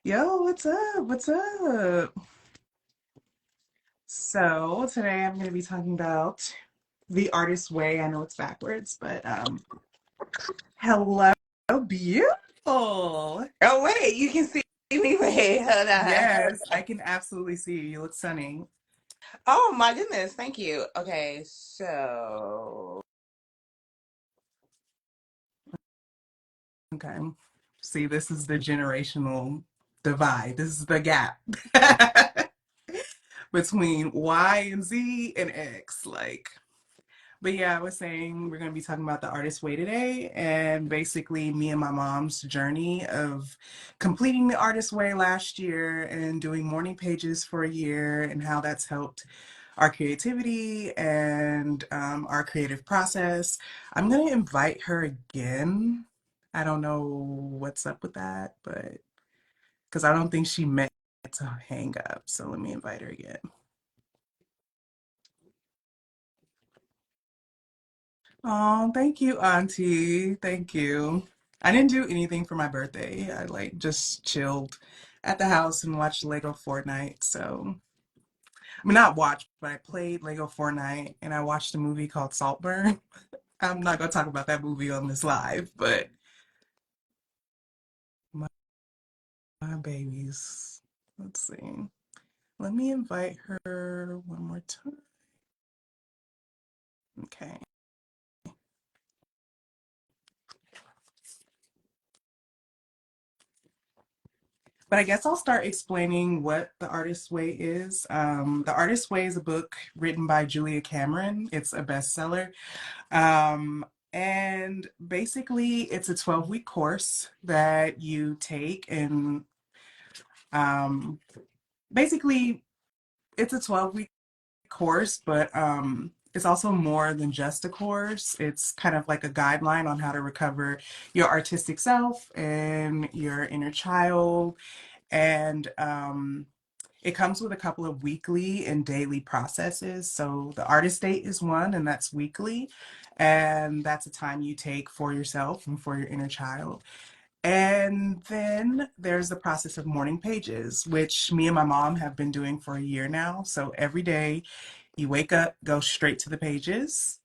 Yo, what's up? What's up? So today I'm going to be talking about the artist's way. I know it's backwards, but hello, beautiful. Oh wait, you can see me. Wait, hold on. Yes, I can absolutely see you. You look stunning. Oh my goodness, thank you. Okay, so Okay. See, this is the generational divide. This is the gap between Y and Z and X. But yeah, I was saying we're going to be talking about the artist way today, and basically me and my mom's journey of completing the artist way last year and doing morning pages for a year, and how that's helped our creativity and our creative process. I'm going to invite her again. I don't know what's up with that, but because I don't think she meant to hang up. So let me invite her again. Oh, thank you, Auntie. Thank you. I didn't do anything for my birthday. I just chilled at the house and watched Lego Fortnite. So, I mean, not watched, but I played Lego Fortnite and I watched a movie called Saltburn. I'm not gonna talk about that movie on this live, but my, my babies. Let's see. Let me invite her one more time. Okay. But I guess I'll start explaining what The Artist's Way is. The Artist's Way is a book written by Julia Cameron. It's a bestseller. Um, and basically, it's a 12-week course that you take. And um, basically, it's a 12-week course, but it's also more than just a course. It's kind of like a guideline on how to recover your artistic self and your inner child. And it comes with a couple of weekly and daily processes. So the artist date is one, and that's weekly. And that's a time you take for yourself and for your inner child. And then there's the process of morning pages, which me and my mom have been doing for a year now. So every day you wake up, go straight to the pages.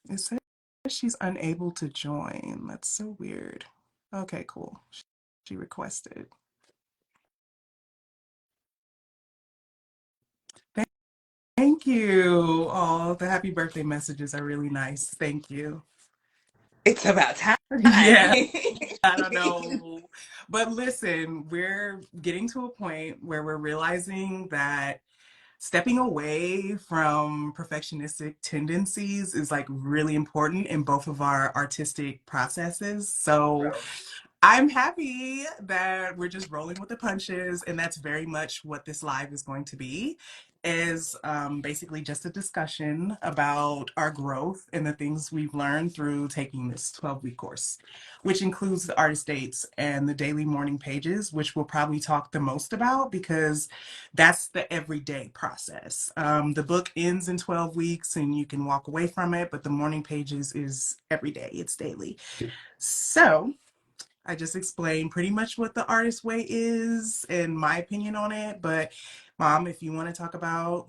It says she's unable to join. That's so weird. Okay, cool. She requested. Thank you. Oh, the happy birthday messages are really nice. Thank you. it's about time. Yeah, I don't know. But listen, we're getting to a point where we're realizing that stepping away from perfectionistic tendencies is like really important in both of our artistic processes. So I'm happy that we're just rolling with the punches, and that's very much what this live is going to be. Is basically just a discussion about our growth and the things we've learned through taking this 12-week course, which includes the artist dates and the daily morning pages, which we'll probably talk the most about because that's the everyday process. The book ends in 12 weeks and you can walk away from it, but the morning pages is every day, it's daily. So, I just explained pretty much what the artist way is and my opinion on it. But mom, if you want to talk about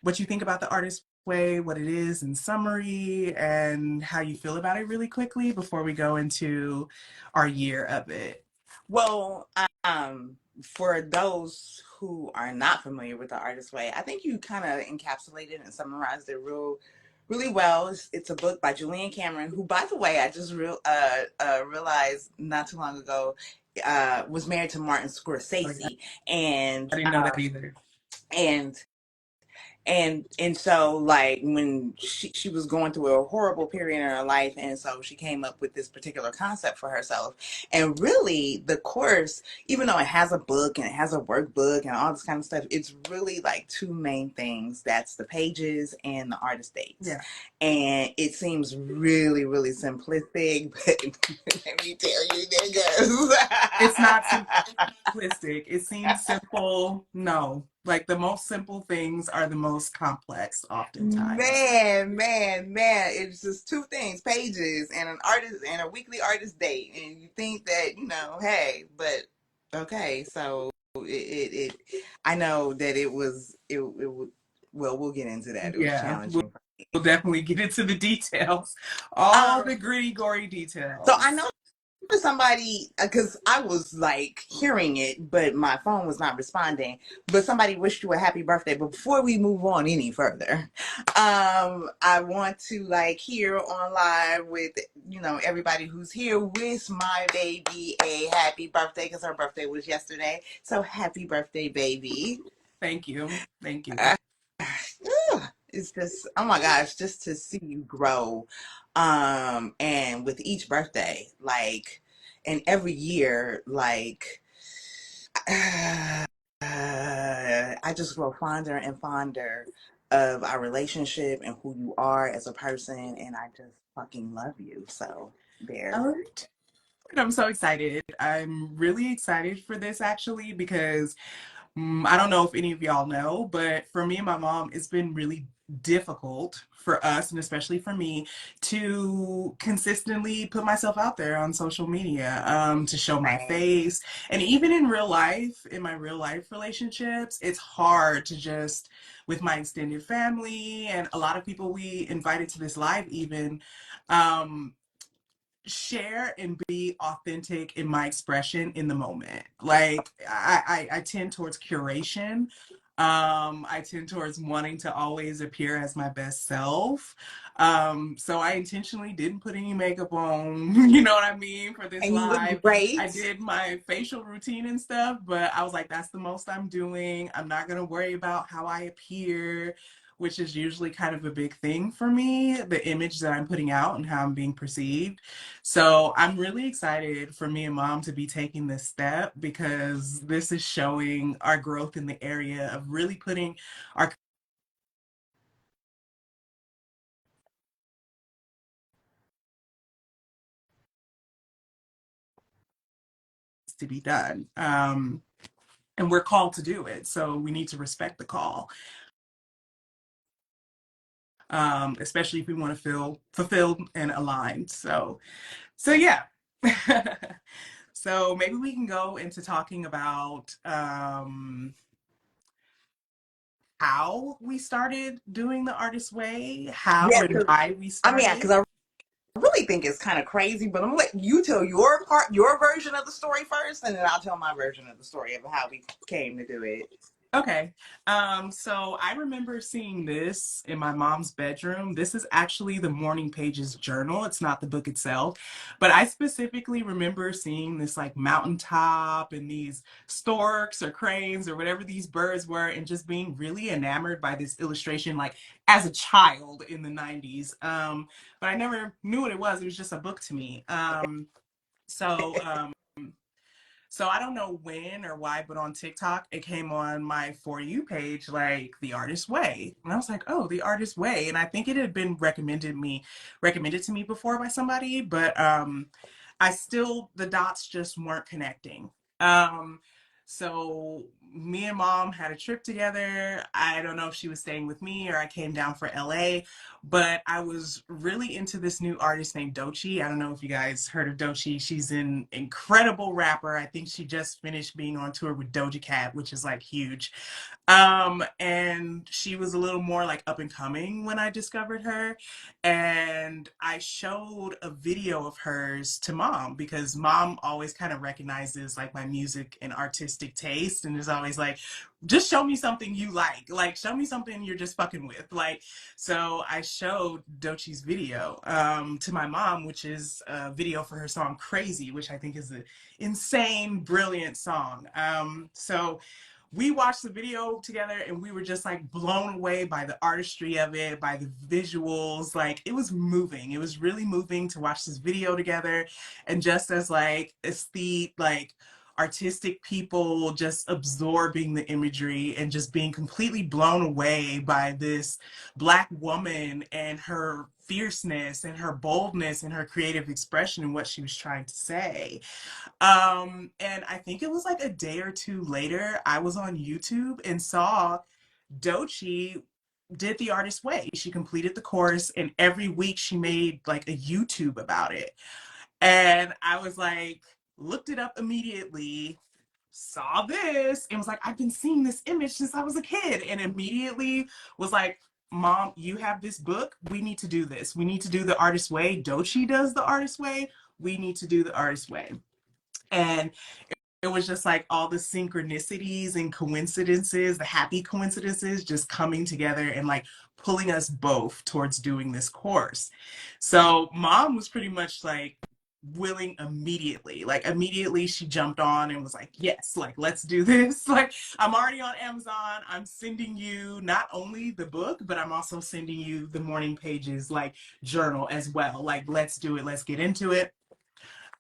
what you think about the artist way, what it is in summary, and how you feel about it really quickly before we go into our year of it. Well, for those who are not familiar with the artist way, I think you kind of encapsulated and summarized it really well. It's a book by Julian Cameron, who, by the way, I just realized not too long ago, was married to Martin Oh, yeah. Scorsese, and I didn't know that either. and and so like when she was going through a horrible period in her life, and so she came up with this particular concept for herself. And really the course, even though it has a book and it has a workbook and all this kind of stuff, it's really like two main things: that's the pages and the artist dates. Yeah. And it seems really simplistic, but let me tell you niggas. It's not simplistic. It seems simple. No. Like the most simple things are the most complex oftentimes. Man, it's just two things: pages and an artist and a weekly artist date. And you think that, hey, but okay, so I know that it would, well, we'll get into that. It was Yeah, challenging. we'll definitely get into the details, all Um, the gritty, gory so I know details. somebody, because I was like hearing it, but my phone was not responding. But somebody wished you a happy birthday. But before we move on any further, I want to like hear on live with everybody who's here, wish my baby a happy birthday because her birthday was yesterday. So happy birthday, baby! Thank you. Thank you. Uh, it's just, oh my gosh, just to see you grow, and with each birthday, like, and every year, like, I just grow fonder and fonder of our relationship and who you are as a person, and I just fucking love you. So there. All right. I'm so excited. I'm really excited for this actually because I don't know if any of y'all know, but for me and my mom, it's been really difficult for us, and especially for me, to consistently put myself out there on social media, to show my Same. face. And even in real life, in my real life relationships, it's hard to just, with my extended family and a lot of people we invited to this live even, um, share and be authentic in my expression in the moment. Like I tend towards curation. I tend towards wanting to always appear as my best self. So I intentionally didn't put any makeup on, you know what I mean, for this And you live. look great. I did my facial routine and stuff, but I was like, that's the most I'm doing. I'm not gonna worry about how I appear, which is usually kind of a big thing for me, the image that I'm putting out and how I'm being perceived. So I'm really excited for me and mom to be taking this step because this is showing our growth in the area of really putting our to be done. And we're called to do it. So we need to respect the call, especially if we want to feel fulfilled and aligned. So yeah. So maybe we can go into talking about how we started doing the artist way, how Yeah, and because why we yeah, started. because I really think it's kind of crazy, but I'm gonna let you tell your part, your version of the story first, and then I'll tell my version of the story of how we came to do it. Okay. So I remember seeing this in my mom's bedroom. This is actually the Morning Pages journal. It's not the book itself, but I specifically remember seeing this like mountaintop and these storks or cranes or whatever these birds were, and just being really enamored by this illustration, like as a child in the 90s. But I never knew what it was. It was just a book to me. So so I don't know when or why, but on TikTok, it came on my For You page, like The Artist Way. And I was like, oh, The Artist Way. And I think it had been recommended to me before by somebody, but I still, the dots just weren't connecting. Um, so me and mom had a trip together. I don't know if she was staying with me or I came down for LA, but I was really into this new artist named Doechii. I don't know if you guys heard of Doechii. She's an incredible rapper. I think she just finished being on tour with Doja Cat, which is like huge. And she was a little more like up and coming when I discovered her. And I showed a video of hers to mom because mom always kind of recognizes like my music and artistic taste and is always like, just show me something you like show me something you're just fucking with. Like, so I showed Doechii's video to my mom, which is a video for her song Crazy, which I think is an insane, brilliant song. So we watched the video together and we were just like blown away by the artistry of it, by the visuals. Like it was moving. It was really moving to watch this video together. And just as like aesthete, like artistic people just absorbing the imagery and just being completely blown away by this Black woman and her fierceness and her boldness and her creative expression and what she was trying to say. And I think it was like a day or two later, I was on YouTube and saw Doechii did the artist way. She completed the course, and every week she made like a YouTube about it. And I was like, looked it up immediately, saw this, and was like, I've been seeing this image since I was a kid, and immediately was like, Mom, you have this book. We need to do this. We need to do the artist way. Doechii does the artist way. We need to do the artist way. And it was just like all the synchronicities and coincidences, the happy coincidences just coming together and like pulling us both towards doing this course. So mom was pretty much like willing immediately. Like immediately she jumped on and was like, yes, like let's do this. Like I'm already on Amazon. I'm sending you not only the book, but I'm also sending you the morning pages like journal as well. Like let's do it. Let's get into it.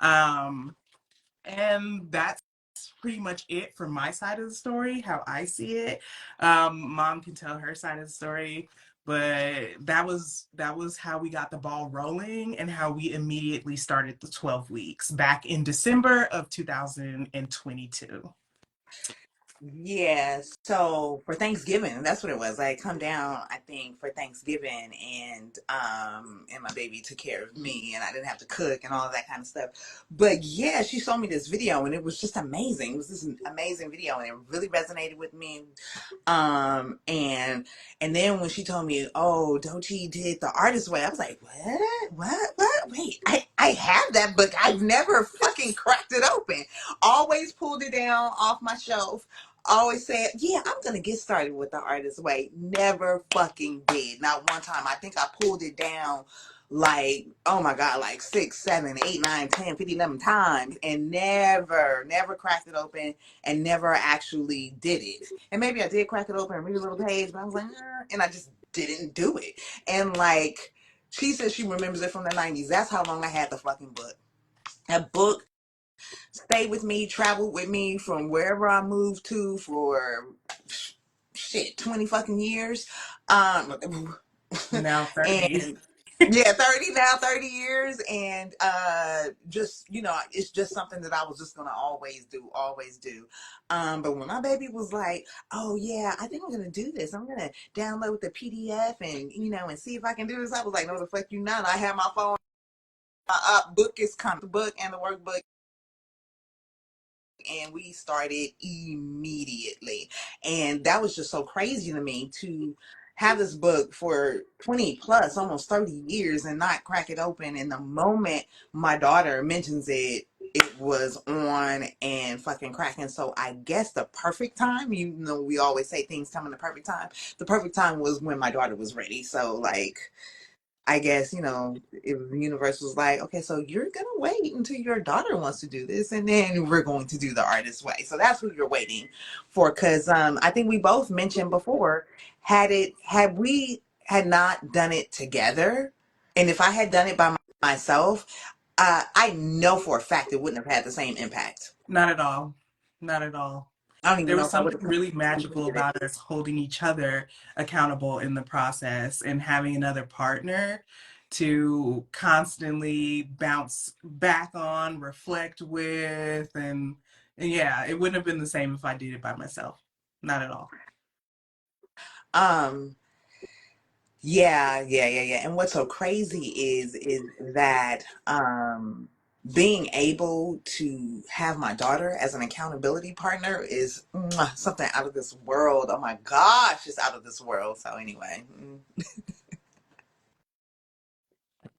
Um and that's pretty much it from my side of the story, how I see it. Mom can tell her side of the story, but that was how we got the ball rolling and how we immediately started the 12 weeks back in December of 2022. Yeah, so for Thanksgiving, that's what it was. I had come down, I think, for Thanksgiving, and my baby took care of me, and I didn't have to cook and all of that kind of stuff. But yeah, she showed me this video, and it was just amazing. It was this amazing video, and it really resonated with me. And then when she told me, oh, Doechii did the artist way, I was like, what? Wait, I have that book. I've never fucking cracked it open. Always pulled it down off my shelf. Always said, yeah, I'm gonna get started with the artist way. Never fucking did. Not one time. I think I pulled it down like, oh my God, like 6, 7, 8, 9, 10, 50, 11 times, and never cracked it open, and never actually did it. And maybe I did crack it open and read a little page, but I was like, and I just didn't do it. And like, she says she remembers it from the 90s. That's how long I had the fucking book. That book stayed with me, traveled with me from wherever I moved to for shit, 20 fucking years. Now 30. And yeah, 30 now, 30 years. And just, it's just something that I was just gonna always do. But when my baby was like, oh yeah, I think I'm gonna do this. I'm gonna download the PDF and and see if I can do this. I was like, no the fuck you not. I have my phone up, book is coming, the book and the workbook, and we started immediately. And that was just so crazy to me to have this book for 20 plus almost 30 years and not crack it open. And the moment my daughter mentions it, it was on and fucking cracking. So I guess the perfect time, we always say things come in the perfect time, the perfect time was when my daughter was ready. So like, I guess, if the universe was like, okay, so you're going to wait until your daughter wants to do this, and then we're going to do the artist way. So that's who you're waiting for. Because I think we both mentioned before, had we had not done it together, and if I had done it by myself, I know for a fact it wouldn't have had the same impact. Not at all. Not at all. I don't even There know was if I would something have really magical completed it. about us holding each other accountable in the process and having another partner to constantly bounce back on, reflect with, and yeah, it wouldn't have been the same if I did it by myself. Not at all. Um, yeah. And what's so crazy is that being able to have my daughter as an accountability partner is something out of this world. Oh my gosh, it's out of this world. So anyway.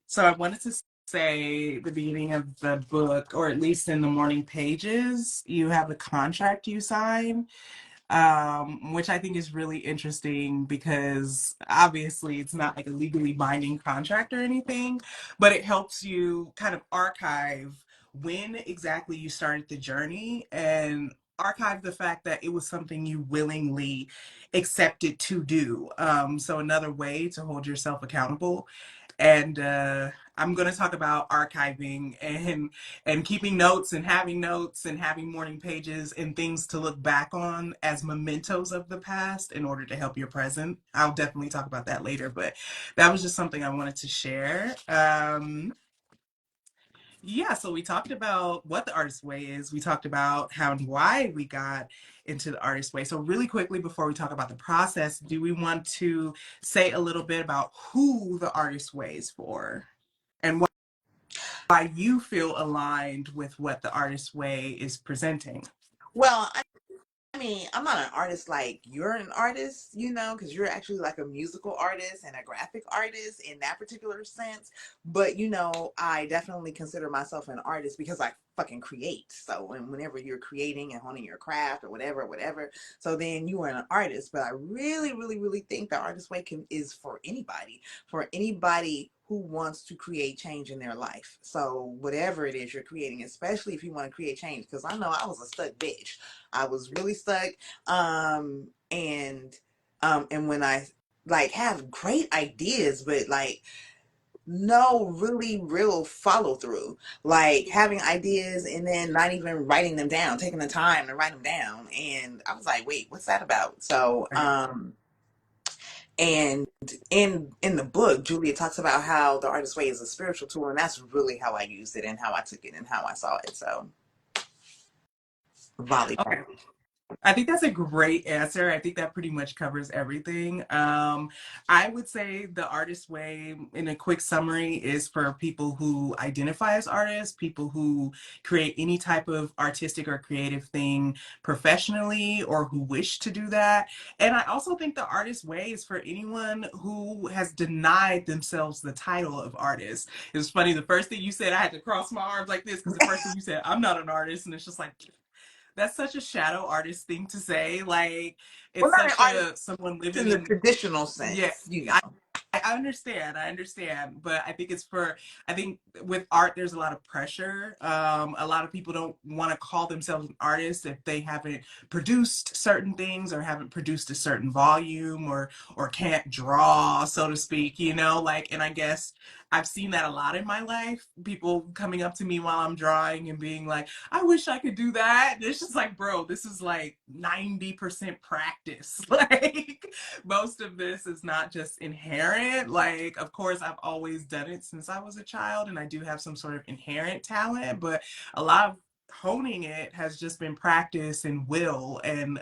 So I wanted to say the beginning of the book, or at least in the morning pages, you have a contract you sign, which I think is really interesting because obviously it's not like a legally binding contract or anything, but it helps you kind of archive when exactly you started the journey and archive the fact that it was something you willingly accepted to do. So another way to hold yourself accountable. And I'm going to talk about archiving and keeping notes and having morning pages and things to look back on as mementos of the past in order to help your present. I'll definitely talk about that later, but that was just something I wanted to share. Yeah, so we talked about what the artist way is. We talked about how and why we got into the artist way. So, really quickly, before we talk about the process, do we want to say a little bit about who the artist way is for and why you feel aligned with what the artist way is presenting? Well, I mean, I'm not an artist like you're an artist, you know, because you're actually like a musical artist and a graphic artist in that particular sense. But, you know, I definitely consider myself an artist because I fucking create. So, whenever you're creating and honing your craft or whatever, whatever, so then you are an artist. But I really, really, really think the artist way is for anybody who wants to create change in their life. So, whatever it is you're creating, especially if you want to create change, because I know I was a stuck bitch. I was really stuck. And when I like have great ideas, but like no really real follow through, like having ideas and then not even writing them down, taking the time to write them down. And I was like, wait, what's that about? So, Right. and in the book, Julia talks about how the artist way is a spiritual tool, and that's really how I used it and how I took it and how I saw it. So, volleyball. Okay. I think that's a great answer. I think that pretty much covers everything. I would say the artist way, in a quick summary, is for people who identify as artists, people who create any type of artistic or creative thing professionally or who wish to do that. And I also think the artist way is for anyone who has denied themselves the title of artist. It was funny, the first thing you said, I had to cross my arms like this because the first thing you said, I'm not an artist. And it's just like, that's such a shadow artist thing to say. Like Well, it's not an such artist a someone in living the in traditional yeah. sense, you know. I understand, but I think I think with art, there's a lot of pressure. A lot of people don't want to call themselves an artist if they haven't produced certain things or haven't produced a certain volume or can't draw, so to speak, you know, like, and I guess I've seen that a lot in my life. People coming up to me while I'm drawing and being like, I wish I could do that. And it's just like, bro, this is like 90% practice. Like, most of this is not just inherent. Like, of course, I've always done it since I was a child, and I do have some sort of inherent talent, but a lot of honing it has just been practice and will. And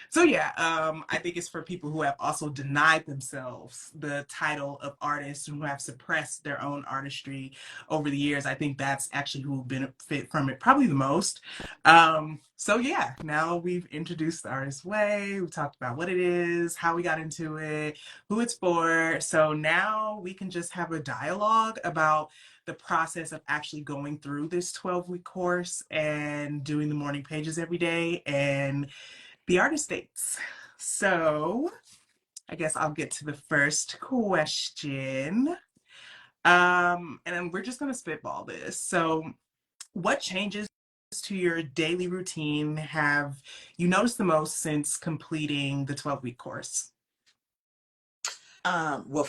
so yeah, I think it's for people who have also denied themselves the title of artist and who have suppressed their own artistry over the years. I think that's actually who will benefit from it probably the most. So yeah, now we've introduced the artist way. We talked about what it is, how we got into it, who it's for. So now we can just have a dialogue about the process of actually going through this 12-week course and doing the morning pages every day and the artist dates. So I guess I'll get to the first question. And then we're just gonna spitball this. So what changes to your daily routine have you noticed the most since completing the 12-week course? Well,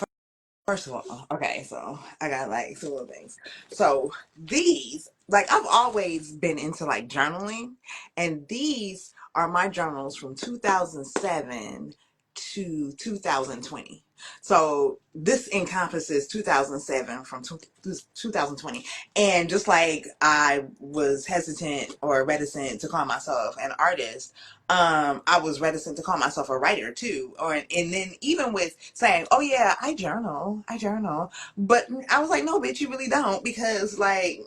first of all, okay, so I got like some little things. So these, like, I've always been into like journaling, and these are my journals from 2007 to 2020. So this encompasses 2007 from 2020. And just like I was hesitant or reticent to call myself an artist, I was reticent to call myself a writer too. And then even with saying, "Oh yeah, I journal," but I was like, "No, bitch, you really don't," because like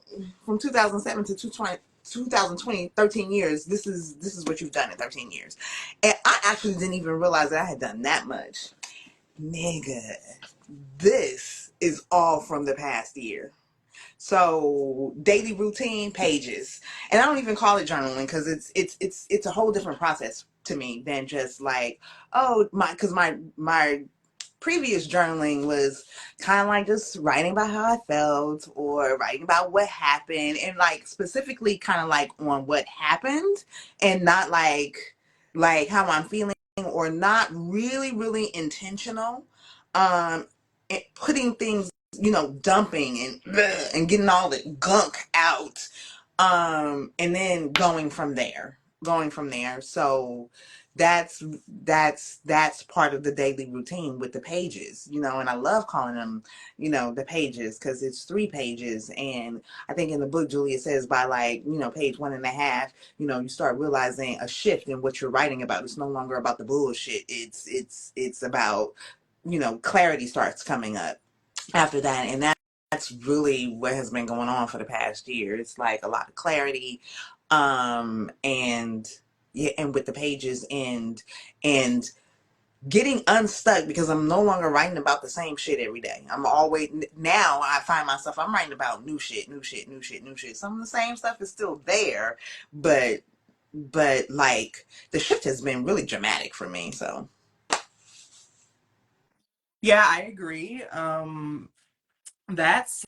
from 2007 to 2020, 13 years. This is what you've done in 13 years, and I actually didn't even realize that I had done that much, nigga. This is all from the past year. So daily routine pages, and I don't even call it journaling because it's a whole different process to me than just like, oh my, because my previous journaling was kind of like just writing about how I felt or writing about what happened, and like specifically kind of like on what happened and not like how I'm feeling, or not really intentional, um putting things dumping and getting all the gunk out, and then going from there. So that's part of the daily routine with the pages, and I love calling them, the pages, because it's 3 pages. And I think in the book, Julia says by, like, page 1.5, you start realizing a shift in what you're writing about. It's no longer about the bullshit. It's about, clarity starts coming up after that. And that's really what has been going on for the past year. It's like a lot of clarity, and yeah, and with the pages, and getting unstuck, because I'm no longer writing about the same shit every day. I'm always, now I find myself, I'm writing about new shit, new shit, new shit, new shit. Some of the same stuff is still there, but like, the shift has been really dramatic for me. So Yeah, I agree. That's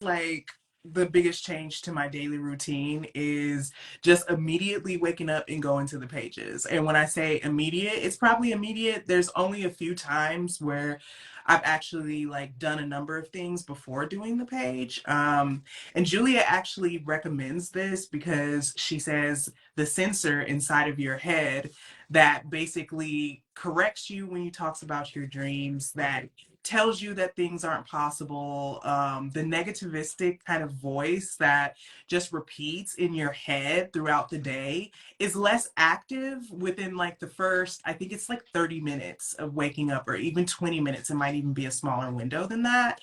like the biggest change to my daily routine is just immediately waking up and going to the pages. And when I say immediate, it's probably immediate. There's only a few times where I've actually like done a number of things before doing the page. And Julia actually recommends this because she says the sensor inside of your head that basically corrects you when you talks about your dreams, that tells you that things aren't possible, the negativistic kind of voice that just repeats in your head throughout the day is less active within like the first, I think it's like 30 minutes of waking up, or even 20 minutes. It might even be a smaller window than that.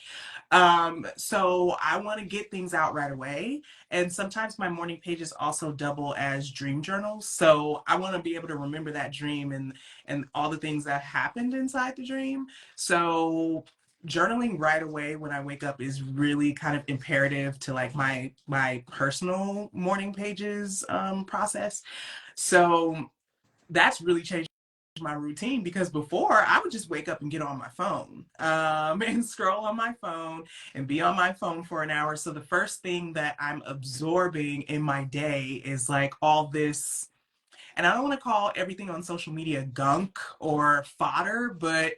So I want to get things out right away. And sometimes my morning pages also double as dream journals. So I want to be able to remember that dream and all the things that happened inside the dream. So journaling right away when I wake up is really kind of imperative to like my personal morning pages process. So that's really changed my routine, because before I would just wake up and get on my phone, and scroll on my phone and be on my phone for an hour. So the first thing that I'm absorbing in my day is like all this, and I don't want to call everything on social media gunk or fodder, but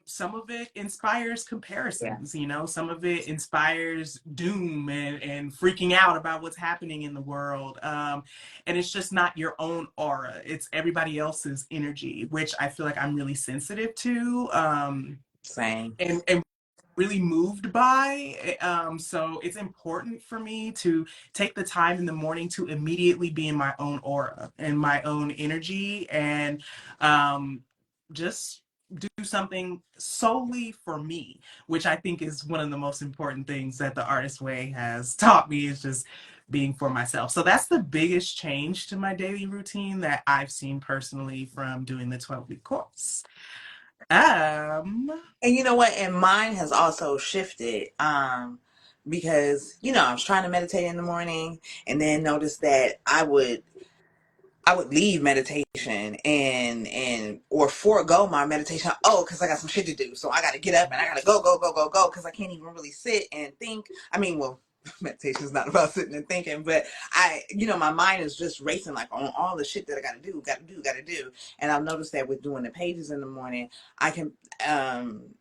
some of it inspires yeah, comparisons, some of it inspires doom and freaking out about what's happening in the world. And it's just not your own aura, it's everybody else's energy, which I feel like I'm really sensitive to, same. and really moved by. So it's important for me to take the time in the morning to immediately be in my own aura and my own energy, and um, just do something solely for me, which I think is one of the most important things that the Artist Way has taught me, is just being for myself. So that's the biggest change to my daily routine that I've seen personally from doing the 12-week course. Um, And you know what? And mine has also shifted, because, I was trying to meditate in the morning, and then noticed that I would leave meditation, and or forego my meditation. Oh, because I got some shit to do, so I got to get up and I got to go, because I can't even really sit and think. I mean, well, meditation is not about sitting and thinking, but my mind is just racing, like, on all the shit that I got to do. And I've noticed that with doing the pages in the morning, I can, um,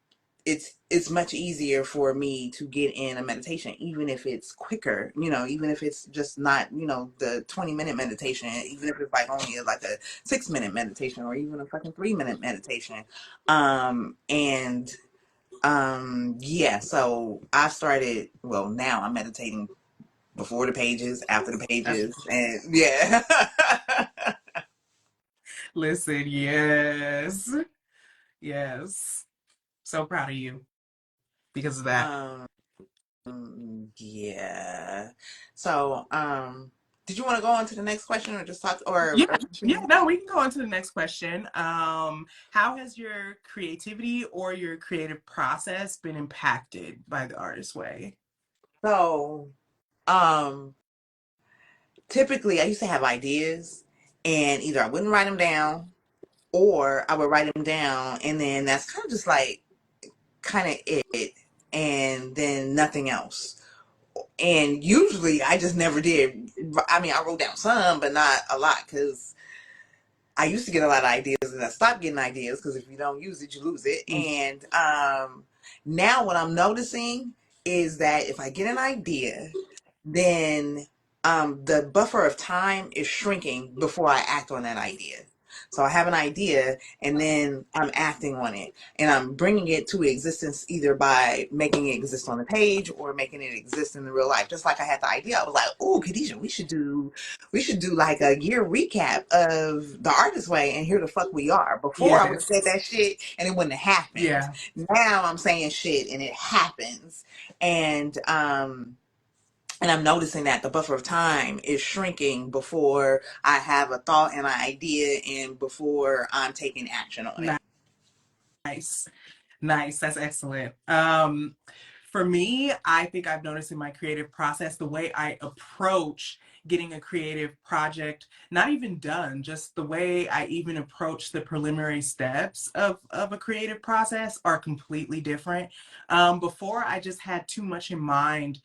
it's much easier for me to get in a meditation, even if it's quicker, even if it's just not, the 20-minute meditation, even if it's like only like a 6-minute meditation, or even a fucking 3-minute meditation. And yeah, so I started, well, now I'm meditating before the pages, after the that's, pages, and yeah. listen, yes. Yes. So proud of you because of that. um yeah. So, did you want to go on to the next question, or just talk, or Yeah, yeah, continue? no, we can go on to the next question. How has your creativity or your creative process been impacted by the Artist Way? So, um, typically I used to have ideas, and either I wouldn't write them down, or I would write them down, and then that's kind of just like, kind of it, and then nothing else. And usually I just never did. I mean, I wrote down some, but not a lot, because I used to get a lot of ideas, and I stopped getting ideas, because if you don't use it, you lose it. Mm. And Now what I'm noticing is that if I get an idea, then the buffer of time is shrinking before I act on that idea. So I have an idea and then I'm acting on it and I'm bringing it to existence either by making it exist on the page or making it exist in the real life. Just like I had the idea, I was like, "Oh, Khadijah, we should do like a year recap of the Artist Way and here the fuck we are." Before I would have said Yes. that shit and it wouldn't have happened. Yeah. Now I'm saying shit and it happens. And I'm noticing that the buffer of time is shrinking before I have a thought and an idea and before I'm taking action on it. Nice. Nice. That's excellent. For me, I think I've noticed in my creative process the way I approach getting a creative project, not even done, just the way I even approach the preliminary steps of a creative process are completely different. Before, I just had too much in mind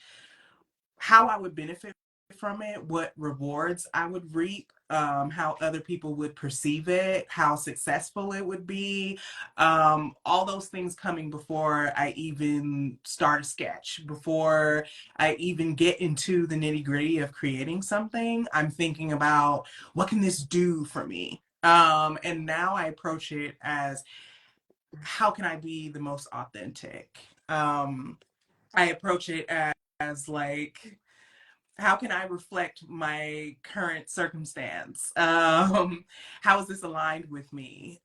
how I would benefit from it, what rewards I would reap, how other people would perceive it, how successful it would be, all those things coming before I even start a sketch, before I even get into the nitty gritty of creating something. I'm thinking about what can this do for me? And now I approach it as how can I be the most authentic? I approach it as like how can I reflect my current circumstance? How is this aligned with me?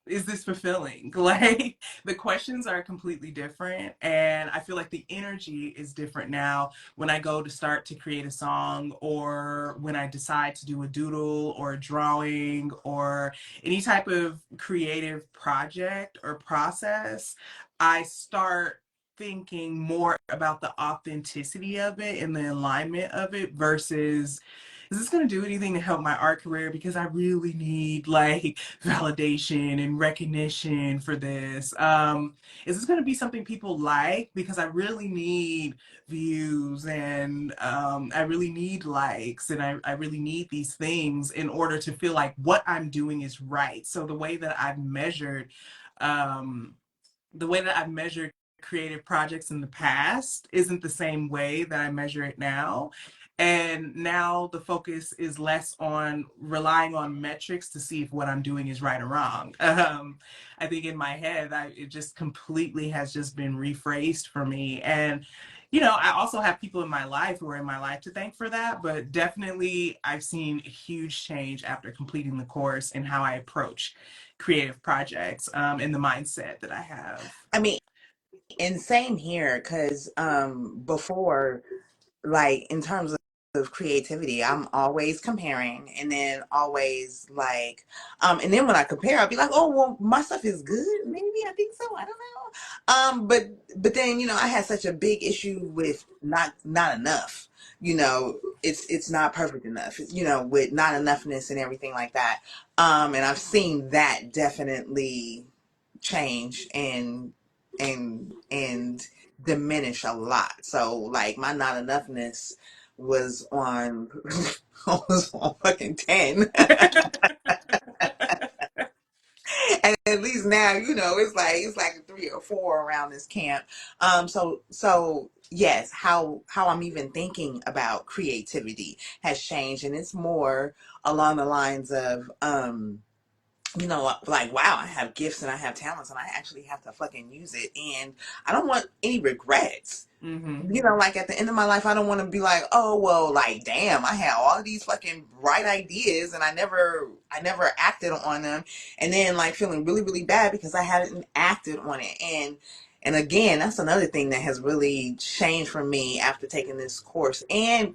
Is this fulfilling? Like the questions are completely different. And I feel like the energy is different now when I go to start to create a song or when I decide to do a doodle or a drawing or any type of creative project or process. I start thinking more about the authenticity of it and the alignment of it versus is this going to do anything to help my art career because I really need like validation and recognition for this, is this going to be something people like because I really need views and I really need likes and I really need these things in order to feel like what I'm doing is right. So um, the way that I've measured creative projects in the past isn't the same way that I measure it now. And now the focus is less on relying on metrics to see if what I'm doing is right or wrong. I think in my head, it just completely has just been rephrased for me. And, you know, I also have people in my life who are in my life to thank for that. But definitely, I've seen a huge change after completing the course and how I approach creative projects and the mindset that I have. I mean, and same here, because before, like in terms of creativity, I'm always comparing and then always like and then when I compare I'll be like, oh well, my stuff is good, maybe, I think so, I don't know. But then, I had such a big issue with not enough. It's not perfect enough, with not enoughness and everything like that. And I've seen that definitely change and diminish a lot. So like my not enoughness was on was on fucking 10. And at least now, it's like a 3 or 4 around this camp. So yes, how I'm even thinking about creativity has changed, and it's more along the lines of like, wow, I have gifts and I have talents and I actually have to fucking use it. And I don't want any regrets. Mm-hmm. Like at the end of my life, I don't want to be like, oh, well, like, damn, I had all of these fucking bright ideas and I never acted on them. And then like feeling really, really bad because I hadn't acted on it. And again, that's another thing that has really changed for me after taking this course and,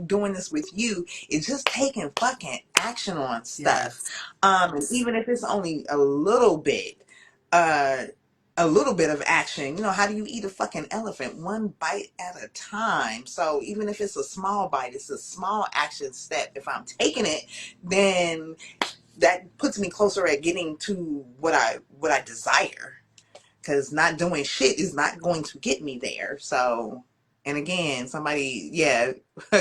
doing this with you is just taking fucking action on stuff. Yes. And even if it's only uh, a little bit of action. How do you eat a fucking elephant? One bite at a time. So even if it's a small bite, it's a small action step. If I'm taking it, then that puts me closer at getting to what I desire. Because not doing shit is not going to get me there. So, and again, somebody, yeah,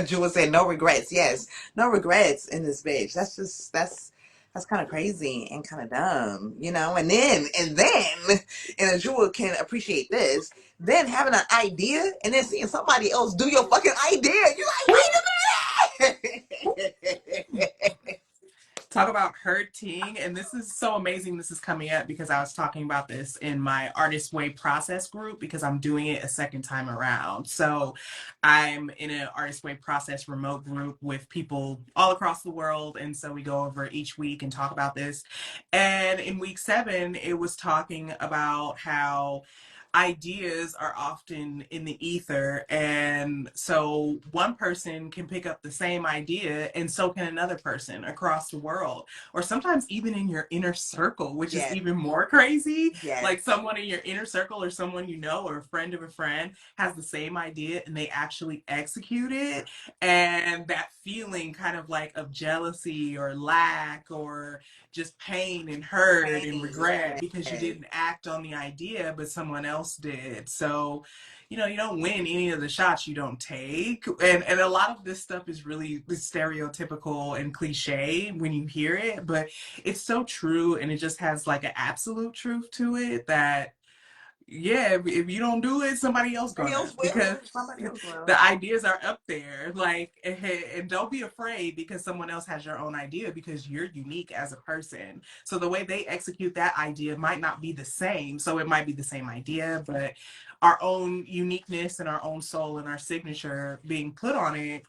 Jewel said no regrets. Yes, no regrets in this bitch. That's That's kind of crazy and kind of dumb, you know? And a Jewel can appreciate this, then having an idea and then seeing somebody else do your fucking idea, you're like, wait a minute. Talk about hurting. And this is so amazing this is coming up because I was talking about this in my Artist Way process group because I'm doing it a second time around. So I'm in an Artist Way process remote group with people all across the world. And so we go over each week and talk about this. And in week 7, it was talking about how ideas are often in the ether, and so one person can pick up the same idea and so can another person across the world, or sometimes even in your inner circle, which is Yes, even more crazy. yes. Like someone in your inner circle or someone you know or a friend of a friend has the same idea and they actually execute it, and that feeling kind of like of jealousy or lack or just pain and hurt and Pain, regret because you yes. didn't act on the idea, but someone else did. So, you don't win any of the shots you don't take. And a lot of this stuff is really stereotypical and cliche when you hear it, but it's so true, and it just has like an absolute truth to it that yeah, if you don't do it, somebody else Somebody gonna, else because will. Somebody else will. the ideas are up there. Like, and don't be afraid because someone else has your own idea, because you're unique as a person. So the way they execute that idea might not be the same. So it might be the same idea, but our own uniqueness and our own soul and our signature being put on it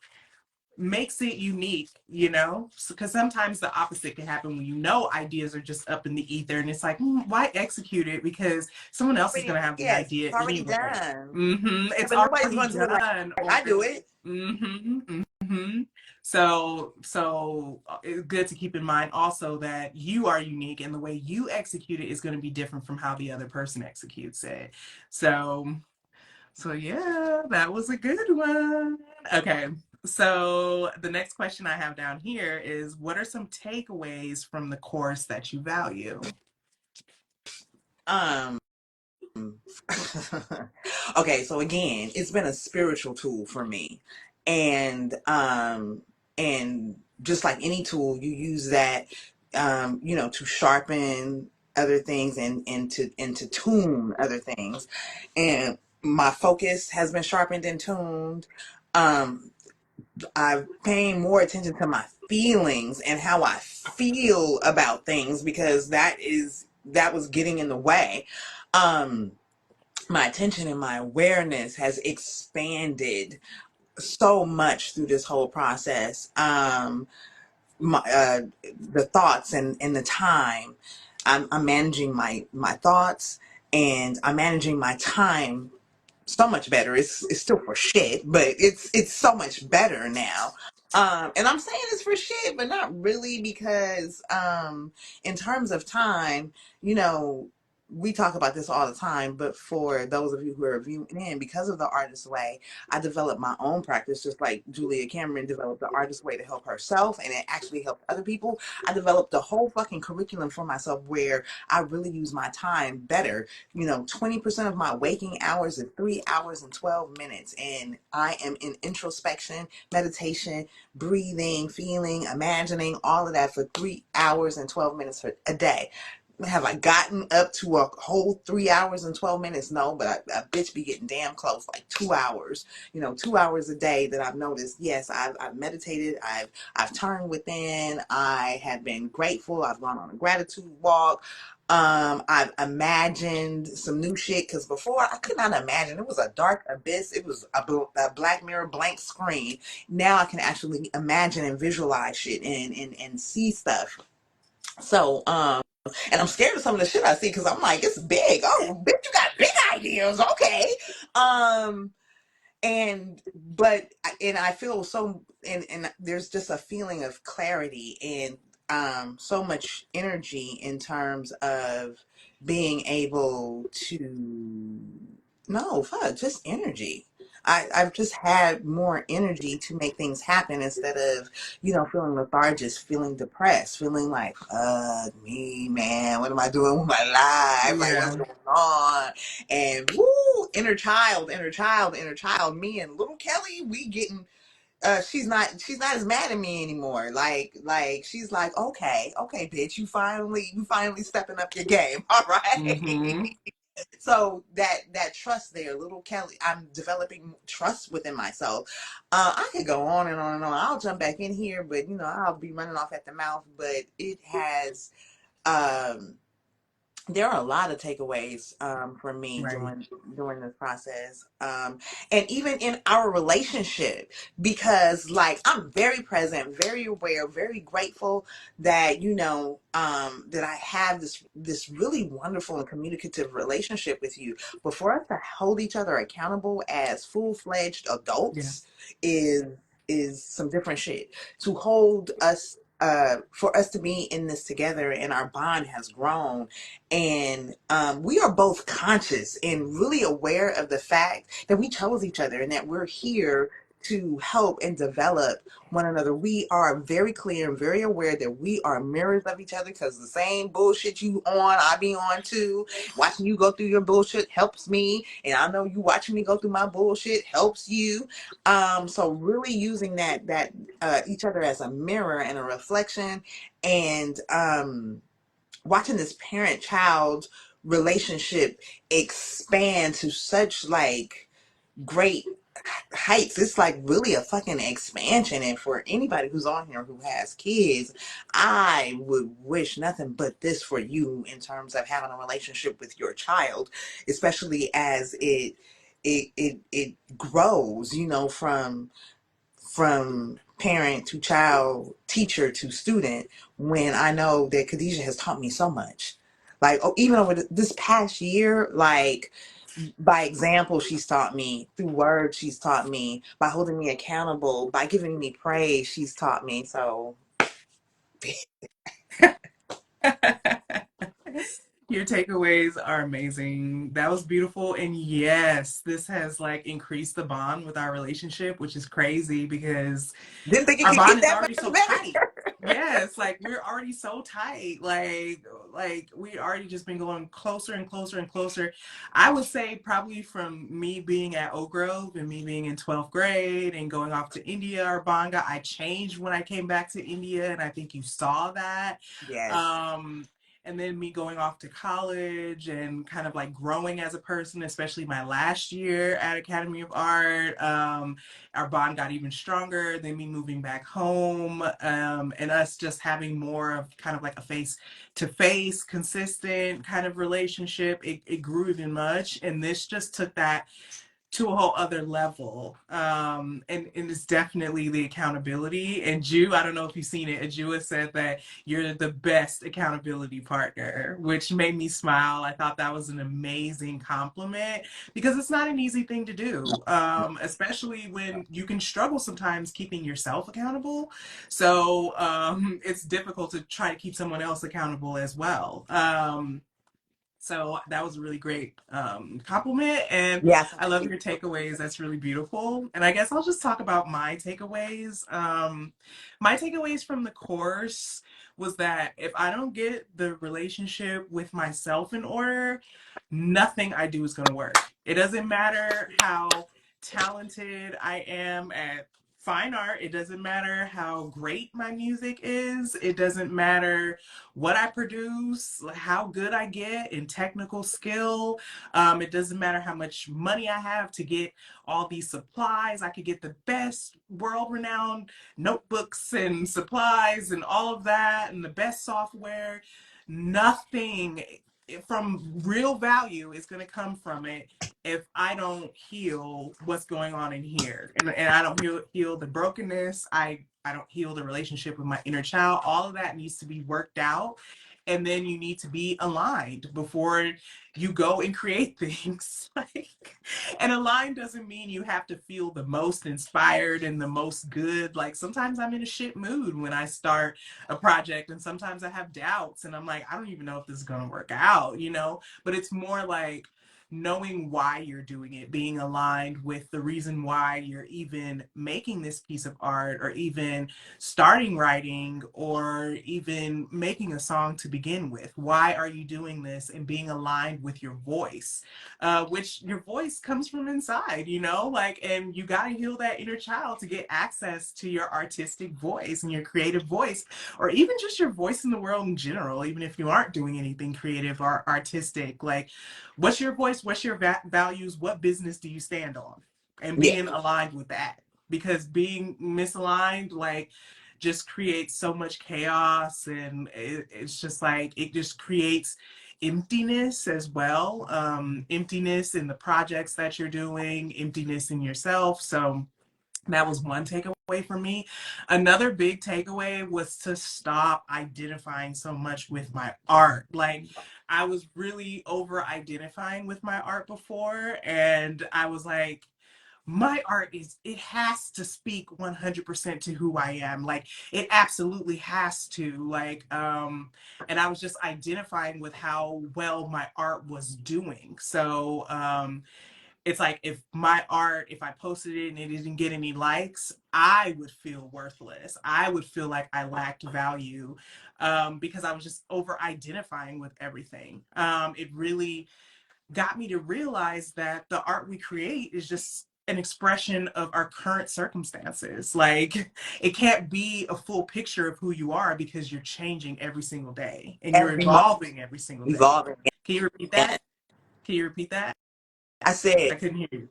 makes it unique, because sometimes the opposite can happen when ideas are just up in the ether and it's like, why execute it, because someone else is going to have the Yes, idea it's already anyway. done. Yeah, It's but nobody's already going to do it like done. Or I do it. so it's good to keep in mind also that you are unique, and the way you execute it is going to be different from how the other person executes it. So yeah, that was a good one. Okay. So the next question I have down here is, what are some takeaways from the course that you value? Um, okay, so again, it's been a spiritual tool for me. And just like any tool, you use that to sharpen other things and to tune other things. And my focus has been sharpened and tuned. Um I'm paying more attention to my feelings and how I feel about things, because that was getting in the way. Um my attention and my awareness has expanded so much through this whole process. The thoughts and the time. I'm managing my thoughts, and I'm managing my time so much better. It's still for shit, but it's so much better now. And I'm saying it's for shit, but not really, because in terms of time, you know, we talk about this all the time, but for those of you who are viewing in, because of the Artist Way, I developed my own practice, just like Julia Cameron developed the Artist Way to help herself, and it actually helped other people. I developed the whole fucking curriculum for myself where I really use my time better. 20% of my waking hours is 3 hours and 12 minutes. And I am in introspection, meditation, breathing, feeling, imagining, all of that for 3 hours and 12 minutes a day. Have I gotten up to a whole 3 hours and 12 minutes? No, but I bitch be getting damn close, like 2 hours. 2 hours a day that I've noticed. Yes, I've meditated. I've turned within. I have been grateful. I've gone on a gratitude walk. I've imagined some new shit, because before I could not imagine. It was a dark abyss. It was a Black Mirror blank screen. Now I can actually imagine and visualize shit and see stuff. So, and I'm scared of some of the shit I see, because I'm like, it's big. Oh, bitch, you got big ideas. Okay. Um, and I feel so, and there's just a feeling of clarity and so much energy in terms of being able to, no fuck, just energy. I've just had more energy to make things happen, instead of feeling lethargic, feeling depressed, feeling like, fuck me, man, what am I doing with my life, like what's Yeah. going on? And woo, inner child, inner child, inner child. Me and little Kelly, we getting she's not as mad at me anymore. Like she's like, okay, bitch, you finally stepping up your game. All right. Mm-hmm. So that trust there, little Kelly, I'm developing trust within myself. I could go on and on and on. I'll jump back in here, but I'll be running off at the mouth. But it has um there are a lot of takeaways for me Right. during this process, and even in our relationship, because like I'm very present, very aware, very grateful that that I have this really wonderful and communicative relationship with you. But for us to hold each other accountable as full-fledged Yeah. adults is some different shit. To hold us for us to be in this together, and our bond has grown, and we are both conscious and really aware of the fact that we chose each other and that we're here to help and develop one another. We are very clear and very aware that we are mirrors of each other, because the same bullshit you on, I be on too. Watching you go through your bullshit helps me, and I know you watching me go through my bullshit helps you. So really using that each other as a mirror and a reflection, and watching this parent child relationship expand to such like great heights. It's like really a fucking expansion. And for anybody who's on here who has kids, I would wish nothing but this for you in terms of having a relationship with your child, especially as it grows, from parent to child, teacher to student, when I know that Khadijah has taught me so much. Like, oh, even over this past year, like by example, she's taught me, through words, she's taught me, by holding me accountable, by giving me praise, she's taught me. So, Your takeaways are amazing. That was beautiful. And yes, this has like increased the bond with our relationship, which is crazy because didn't think it our could bond get is that already much so tight. better. Yes, like we're already so tight. Like we already just been going closer and closer and closer. I would say probably from me being at Oak Grove and me being in 12th grade and going off to India or Banga, I changed when I came back to India, and I think you saw that. Yes. Um, and then me going off to college and kind of like growing as a person, especially my last year at Academy of Art. Our bond got even stronger. Then me moving back home, and us just having more of kind of like a face to face, consistent kind of relationship. It grew even much, and this just took that to a whole other level. And it's definitely the accountability. And Jew, I don't know if you've seen it, Jew has said that you're the best accountability partner, which made me smile. I thought that was an amazing compliment because it's not an easy thing to do, especially when you can struggle sometimes keeping yourself accountable. So it's difficult to try to keep someone else accountable as well. So that was a really great compliment. And Yes, I I love think. your takeaways. That's really beautiful. And I guess I'll just talk about my takeaways. My takeaways from the course was that if I don't get the relationship with myself in order, nothing I do is going to work. It doesn't matter how talented I am at fine art. It doesn't matter how great my music is. It doesn't matter what I produce, how good I get in technical skill. It doesn't matter how much money I have to get all these supplies. I could get the best world renowned notebooks and supplies and all of that and the best software. Nothing from real value is going to come from it if I don't heal what's going on in here, and I don't heal the brokenness. I don't heal the relationship with my inner child. All of that needs to be worked out. And then you need to be aligned before you go and create things. And aligned doesn't mean you have to feel the most inspired and the most good. Like sometimes I'm in a shit mood when I start a project, and sometimes I have doubts and I'm like, I don't even know if this is going to work out, But it's more like knowing why you're doing it, being aligned with the reason why you're even making this piece of art, or even starting writing, or even making a song to begin with. Why are you doing this? And being aligned with your voice, which your voice comes from inside, you know, like, and you got to heal that inner child to get access to your artistic voice and your creative voice, or even just your voice in the world in general, even if you aren't doing anything creative or artistic. Like, what's your voice? What's your values? What business do you stand on? And Yeah. being aligned with that. Because being misaligned, like, just creates so much chaos, and it's just like, it just creates emptiness as well. Emptiness in the projects that you're doing, emptiness in yourself. So that was one takeaway for me. Another big takeaway was to stop identifying so much with my art. Like, I was really over identifying with my art before, and I was like, my art is, it has to speak 100% to who I am. Like, it absolutely has to. Like, and I was just identifying with how well my art was doing. So it's like, if my art, if I posted it and it didn't get any likes, I would feel worthless. I would feel like I lacked value, because I was just over identifying with everything. It really got me to realize that the art we create is just an expression of our current circumstances. Like, it can't be a full picture of who you are, because you're changing every single day and you're Every moment evolving every single day. evolving. Can you repeat And that? Can you repeat that? I said, I couldn't hear you.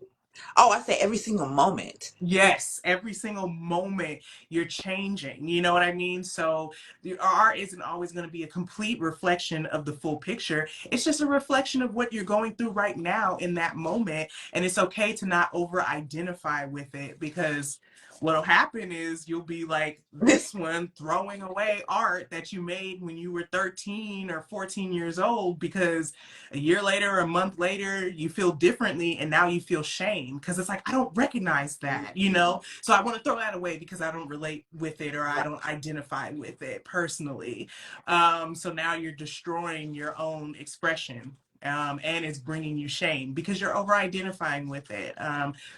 oh, I said every single moment. Yes, every single moment you're changing. You know what I mean? So the art isn't always going to be a complete reflection of the full picture. It's just a reflection of what you're going through right now in that moment. And it's okay to not over identify with it, because what'll happen is you'll be like this one, throwing away art that you made when you were 13 or 14 years old, because a year later or a month later you feel differently, and now you feel shame because it's like, I don't recognize that, you know, so I want to throw that away because I don't relate with it, or I Right. don't identify with it personally. So now you're destroying your own expression, and it's bringing you shame because you're over identifying with it.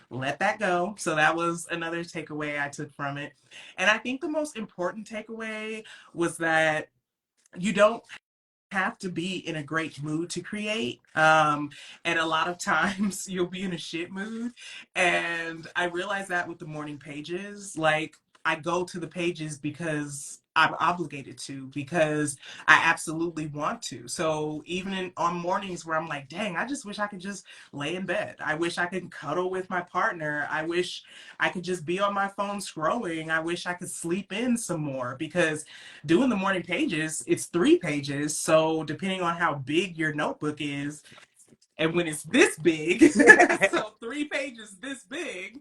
Let that go. So that was another takeaway I took from it. And I think the most important takeaway was that you don't have to be in a great mood to create. And a lot of times you'll be in a shit mood. And I realized that with the morning pages, like, I go to the pages because I'm obligated to, because I absolutely want to. So even on mornings where I'm like, dang, I just wish I could just lay in bed. I wish I could cuddle with my partner. I wish I could just be on my phone scrolling. I wish I could sleep in some more, because doing the morning pages, it's 3 pages. So depending on how big your notebook is, and when it's this big, so 3 pages this big,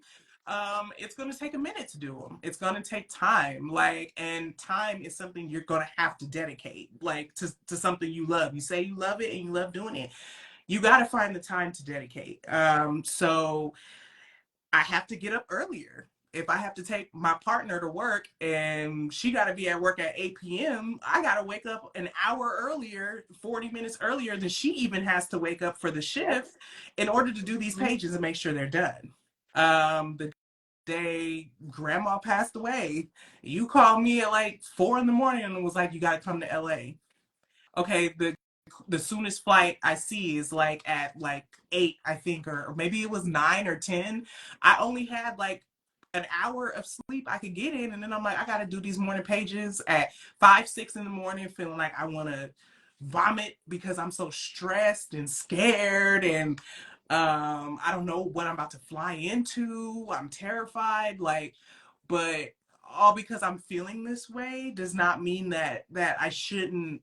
it's going to take a minute to do them. It's going to take time. Like, and time is something you're going to have to dedicate, like, to something you love. You say you love it and you love doing it. You got to find the time to dedicate. So I have to get up earlier. If I have to take my partner to work and she got to be at work at 8 p.m., I got to wake up an hour earlier, 40 minutes earlier than she even has to wake up for the shift, in order to do these pages and make sure they're done. The day grandma passed away, you called me at like 4 in the morning and was like, you got to come to LA. Okay, the soonest flight I see is like at like 8, I think, or maybe it was 9 or 10. I only had like an hour of sleep I could get in, and then I'm like, I gotta do these morning pages at 5, 6 in the morning, feeling like I wanna vomit because I'm so stressed and scared, and I don't know what I'm about to fly into. I'm terrified, like, but all because I'm feeling this way does not mean that I shouldn't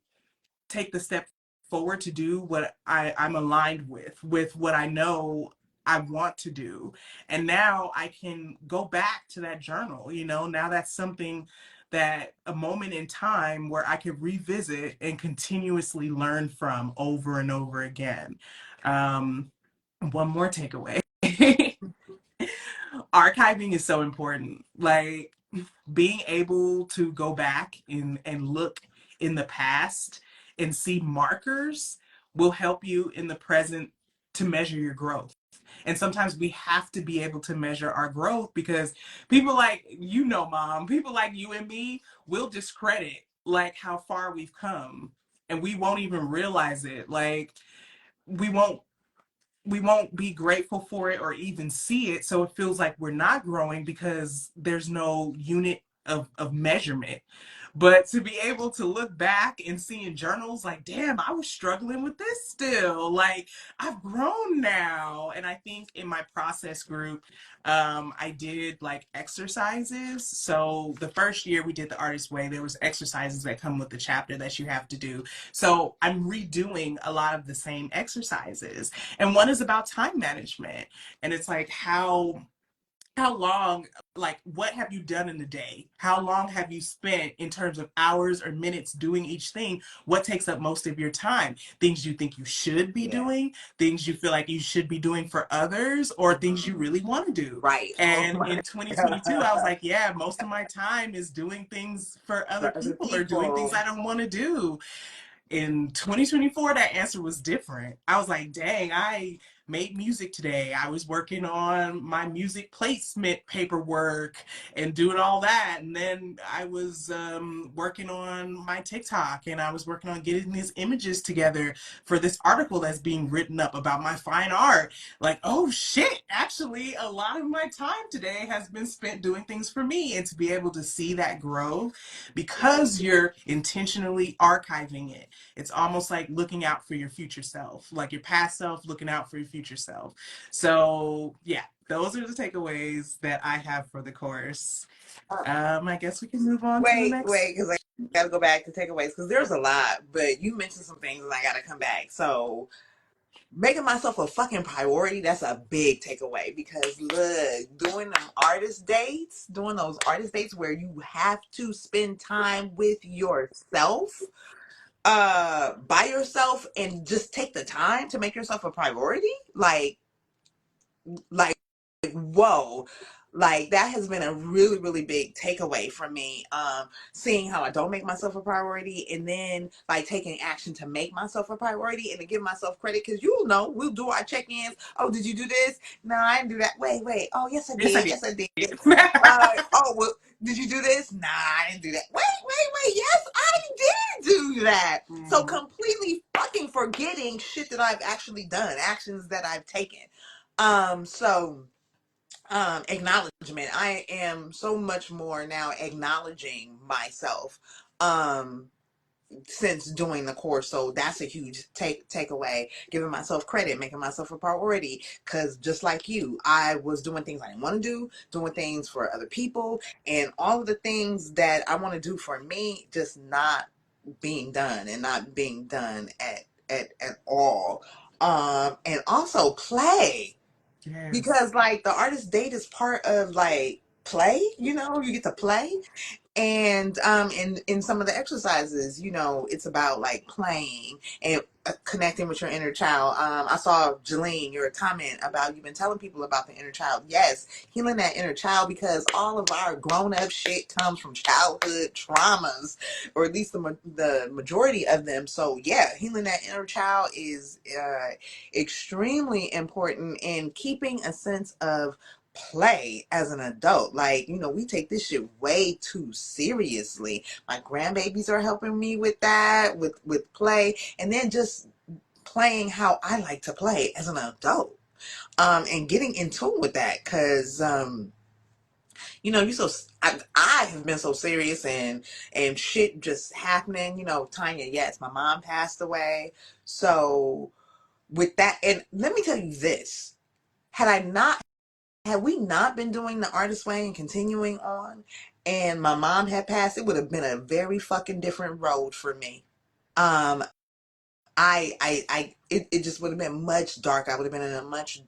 take the step forward to do what I'm aligned with what I know I want to do. And now I can go back to that journal, you know, now that's something, that a moment in time where I can revisit and continuously learn from over and over again. Um, One more takeaway. Archiving is so important. Like, being able to go back and look in the past and see markers will help you in the present to measure your growth. And sometimes we have to be able to measure our growth because people like, you know, mom, people like you and me will discredit like how far we've come, and we won't even realize it. Like we won't we won't be grateful for it or even see it. So it feels like we're not growing because there's no unit of measurement. But to be able to look back and see in journals, like, damn, I was struggling with this still. Like, I've grown now. And I think in my process group, I did like exercises. So the first year we did the artist way, there was exercises that come with the chapter that you have to do. So I'm redoing a lot of the same exercises. And one is about time management. And it's like how long, like what have you done in a day? How long have you spent in terms of hours or minutes doing each thing? What takes up most of your time? Things you think you should be Yeah. doing, things you feel like you should be doing for others, or things you really want to do. Right. Oh And my in 2022 I was God. like, yeah, most of my time is doing things for other For other people or doing things I people. don't want to do. In 2024 that answer was different. I was like, dang, I made music today. I was working on my music placement paperwork and doing all that, and then I was working on my TikTok, and I was working on getting these images together for this article that's being written up about my fine art. Like, oh shit, actually a lot of my time today has been spent doing things for me. And to be able to see that grow because you're intentionally archiving it, it's almost like looking out for your future self, like your past self looking out for your future self. So yeah, those are the takeaways that I have for the course. I guess we can move on to the next. Wait, because I gotta go back to takeaways because there's a lot, but you mentioned some things and I gotta come back. So making myself a fucking priority, that's a big takeaway because look, doing those artist dates where you have to spend time with yourself, by yourself, and just take the time to make yourself a priority, like whoa, like that has been a really really big takeaway for me, seeing how I don't make myself a priority and then like taking action to make myself a priority and to give myself credit because you know we'll do our check-ins. Oh, did you do this? No, I didn't do that. Wait, oh yes I Yes, I did, did. yes I did. Oh well, did you do this? Nah, I didn't do that. Wait, yes I did do that. So Mhm. completely fucking forgetting shit that I've actually done, actions that I've taken. So acknowledgement. I am so much more now acknowledging myself um since doing the course. So that's a huge takeaway. Giving myself credit, making myself a priority. Cause just like you, I was doing things I didn't want to do, doing things for other people, and all of the things that I want to do for me just not being done and not being done at all. And also play, Yes. because like the artist date is part of like play, you know, you get to play. And in some of the exercises, you know, it's about like playing and connecting with your inner child. I saw Jolene your comment about you've been telling people about the inner child. Yes, healing that inner child, because all of our grown up shit comes from childhood traumas, or at least the majority of them. So yeah, healing that inner child is extremely important in keeping a sense of play as an adult. Like, you know, we take this shit way too seriously. My grandbabies are helping me with that, with play, and then just playing how I like to play as an adult. And getting in tune with that, because you know, I have been so serious, and shit just happening. You know, Tanya, yes, my mom passed away. So with that, and let me tell you this: had I not had we not been doing the artist way and continuing on, and my mom had passed, it would have been a very fucking different road for me. Um, it just would have been much darker. I would have been in a much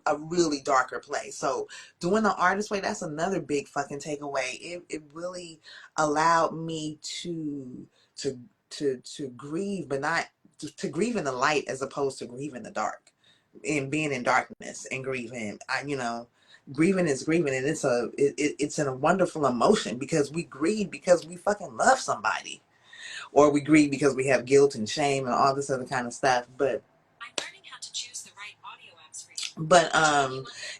a really darker place. So doing the artist way, that's another big fucking takeaway. It really allowed me to to grieve, but not to grieve in the light as opposed to grieve in the dark, and being in darkness and grieving. You know, grieving is grieving, and it's a wonderful emotion because we grieve because we fucking love somebody, or we grieve because we have guilt and shame and all this other kind of stuff. But But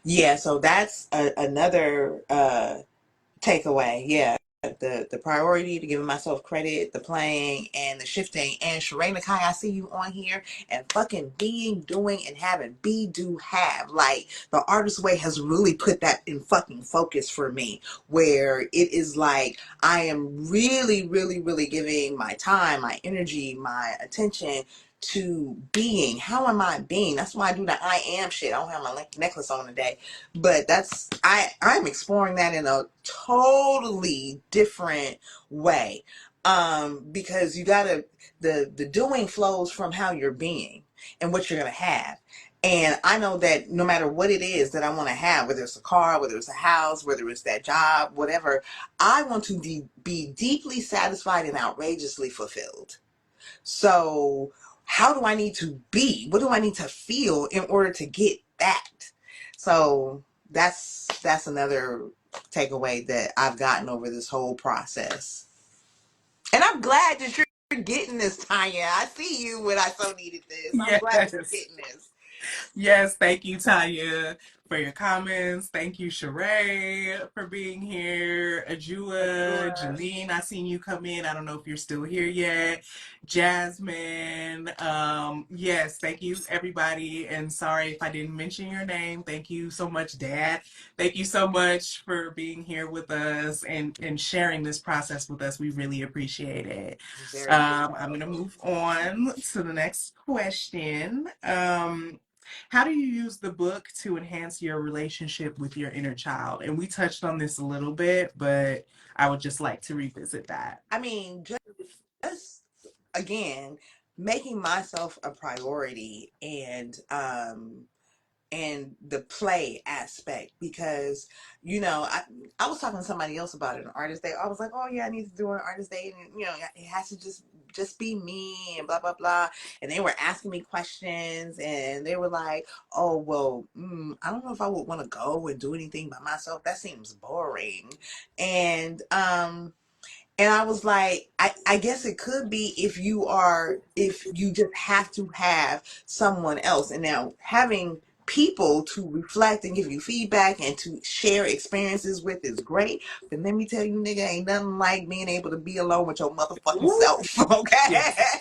yeah, so that's another takeaway. Yeah, the priority to giving myself credit, the playing and the shifting. And Sheree Nakai, I see you on here, and fucking being, doing, and having, be, do, have. Like, the artist way has really put that in fucking focus for me, where it is like I am really, really, really giving my time, my energy, my attention to being. How am I being? That's why I do the I am shit. I don't have my necklace on today, but that's I'm exploring that in a totally different way, because you gotta, the doing flows from how you're being and what you're gonna have. And I know that no matter what it is that I want to have, whether it's a car, whether it's a house, whether it's that job, whatever, I want to be deeply satisfied and outrageously fulfilled. So how do I need to be? What do I need to feel in order to get that? So that's another takeaway that I've gotten over this whole process. And I'm glad that you're getting this, Tanya. I see you when I so needed this. I'm glad that you're Yes. getting this. Yes, thank you, Tanya, for your comments. Thank you, Sheree, for being here. Ajua, Sure. Janine, I seen you come in. I don't know if you're still here yet. Jasmine, yes, thank you, everybody. And sorry if I didn't mention your name. Thank you so much, Dad. Thank you so much for being here with us and sharing this process with us. We really appreciate it. Very much I'm going to so. move on to the next question. How do you use the book to enhance your relationship with your inner child? And we touched on this a little bit, but I would just like to revisit that. I mean, just again, making myself a priority, and the play aspect, because I was talking to somebody else about it, an artist day. I was like, oh yeah, I need to do an artist day, and it has to just be me and blah blah blah. And they were asking me questions, and they were like, oh well, I don't know if I would want to go and do anything by myself. That seems boring. And I was like, I guess it could be if you just have to have someone else. And now having people to reflect and give you feedback and to share experiences with is great. But let me tell you, nigga, ain't nothing like being able to be alone with your motherfucking Ooh, self. Okay. yes,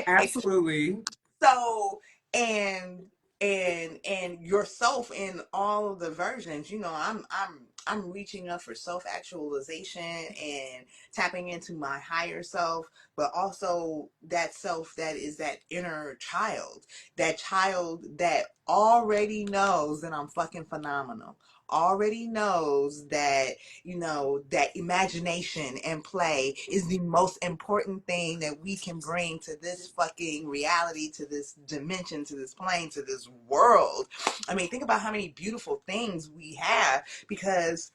absolutely. So, and and yourself in all of the versions, I'm reaching up for self actualization and tapping into my higher self, but also that self that is that inner child, that child that already knows that I'm fucking phenomenal, already knows that that imagination and play is the most important thing that we can bring to this fucking reality, to this dimension, to this plane, to this world. I mean, think about how many beautiful things we have because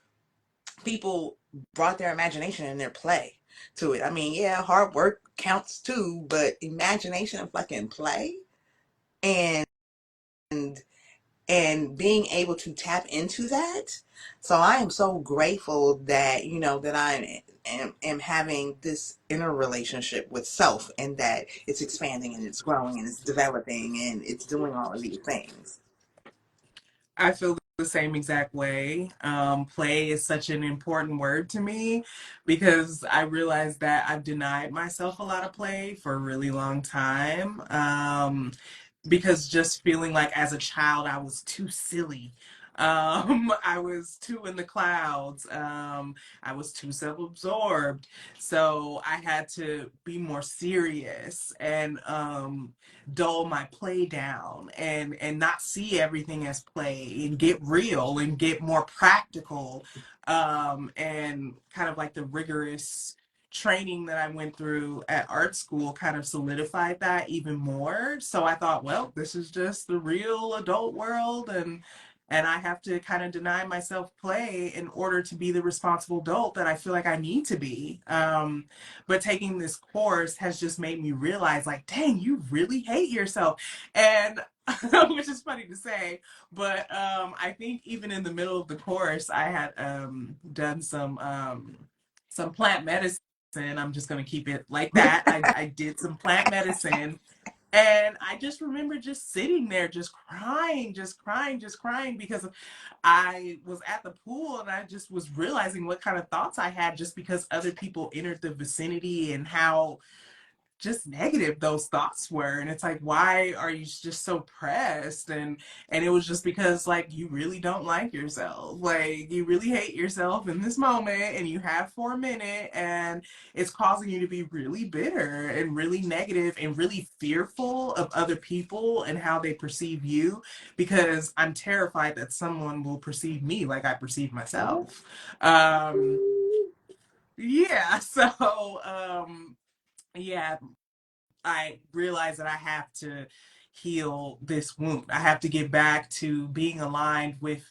people brought their imagination and their play to it. I mean, yeah, hard work counts too, but imagination and fucking play, and and being able to tap into that. So I am so grateful that that am having this inner relationship with self, and that it's expanding and it's growing and it's developing and it's doing all of these things. I feel the same exact way. Play is such an important word to me because I realized that I've denied myself a lot of play for a really long time. Because just feeling like as a child I was too silly. I was too in the clouds. I was too self-absorbed. So I had to be more serious and dull my play down and not see everything as play and get real and get more practical. And kind of like the rigorous training that I went through at art school kind of solidified that even more. So I thought, well, this is just the real adult world, and I have to kind of deny myself play in order to be the responsible adult that I feel like I need to be. But taking this course has just made me realize, like, dang, you really hate yourself. And which is funny to say, but I think even in the middle of the course, I had done some plant medicine. I'm just going to keep it like that. I did some plant medicine And I just remember just sitting there, just crying, just crying, just crying because I was at the pool and I just was realizing what kind of thoughts I had just because other people entered the vicinity and how just negative those thoughts were. And it's like, why are you just so pressed? And it was just because like you really don't like yourself, like you really hate yourself in this moment, and you have for a minute, and it's causing you to be really bitter and really negative and really fearful of other people and how they perceive you, because I'm terrified that someone will perceive me like I perceive myself. um yeah. Yeah, I realize that I have to heal this wound. I have to get back to being aligned with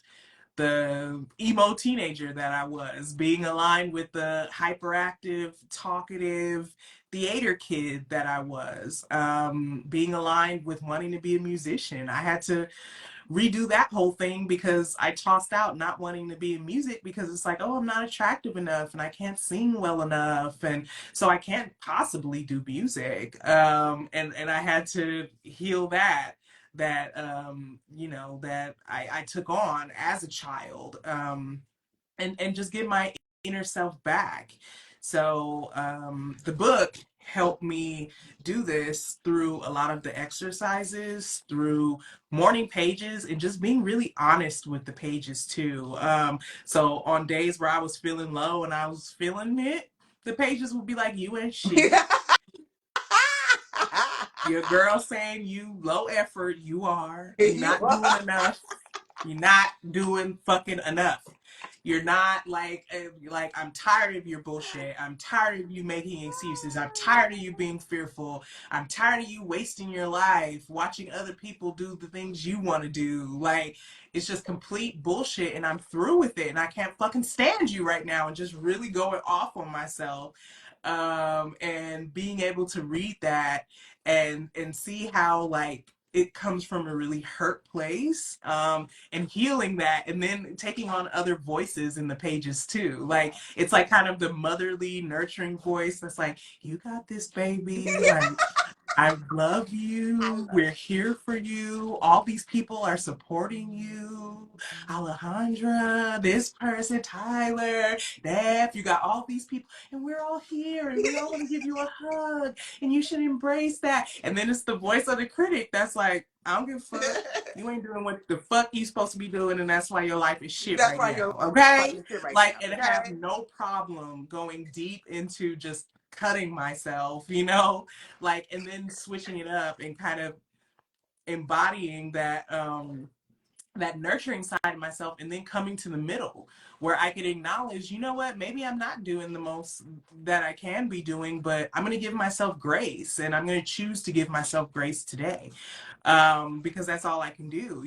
the emo teenager that I was, being aligned with the hyperactive, talkative theater kid that I was, being aligned with wanting to be a musician. I had to redo that whole thing because I tossed out not wanting to be in music because it's like, oh, I'm not attractive enough and I can't sing well enough. And so I can't possibly do music. And I had to heal that I took on as a child, and just get my inner self back. So the book helped me do this through a lot of the exercises, through morning pages, and just being really honest with the pages too. So on days where I was feeling low and I was feeling it, the pages would be like, "You ain't shit." Your girl saying you low effort, you are. You're You not doing enough. You're not doing fucking enough. You're not like I'm tired of your bullshit. I'm tired of you making excuses. I'm tired of you being fearful. I'm tired of you wasting your life watching other people do the things you want to do. Like it's just complete bullshit and I'm through with it and I can't fucking stand you right now, and just really going off on myself. And being able to read that and see how like it comes from a really hurt place, and healing that, and then taking on other voices in the pages too. Like it's like kind of the motherly nurturing voice that's like, you got this, baby, like I love I you. love We're here for you. All these people are supporting you. Alejandra, this person, Tyler, Daph, you got all these people, and we're all here, and we all want to give you a hug, and you should embrace that. And then it's the voice of the critic that's like, I don't give a fuck. You ain't doing what the fuck you supposed to be doing, and that's why your life is shit That's right why your now. life Okay? is shit right Like, now. and have Okay. no problem going deep into just cutting myself, you know? Like, and then switching it up and kind of embodying that nurturing side of myself, and then coming to the middle where I could acknowledge, you know what, maybe I'm not doing the most that I can be doing, but I'm going to give myself grace, and I'm going to choose to give myself grace today, because that's all I can do,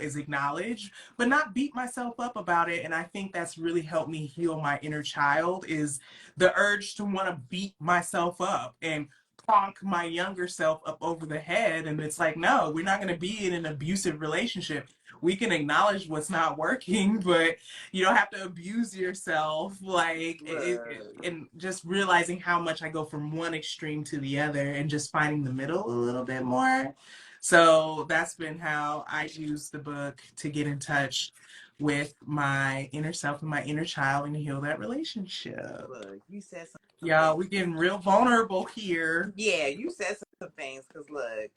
is acknowledge, but not beat myself up about it. And I think that's really helped me heal my inner child, is the urge to want to beat myself up and plonk my younger self up over the head. And it's like, no, we're not going to be in an abusive relationship. We can acknowledge what's not working, but you don't have to abuse yourself. Like, Look, and just realizing how much I go from one extreme to the other and just finding the middle a little bit more. So that's been how I use the book to get in touch with my inner self and my inner child and heal that relationship. look, you said some Y'all, things. we getting real vulnerable here. Yeah, you said some things because look,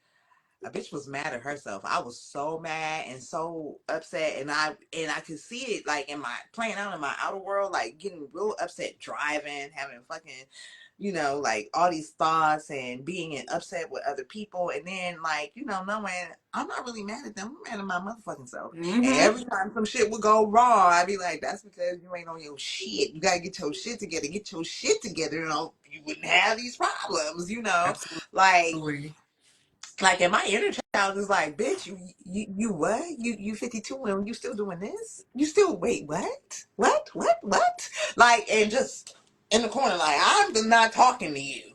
a bitch was mad at herself. I was so mad and so upset, and I could see it like in my playing out in my outer world, like getting real upset, driving, having fucking, like all these thoughts and being upset with other people, and then like knowing I'm not really mad at them, I'm mad at my motherfucking self. And Mm-hmm. every time some shit would go wrong, I'd be like, that's because you ain't on your shit. You gotta get your shit together. Get your shit together. You wouldn't have these problems. Like Absolutely. in my inner child is like, bitch, you what? You 52 and you still doing this? You still wait, what? What? Like, and just in the corner, like, I'm not talking to you.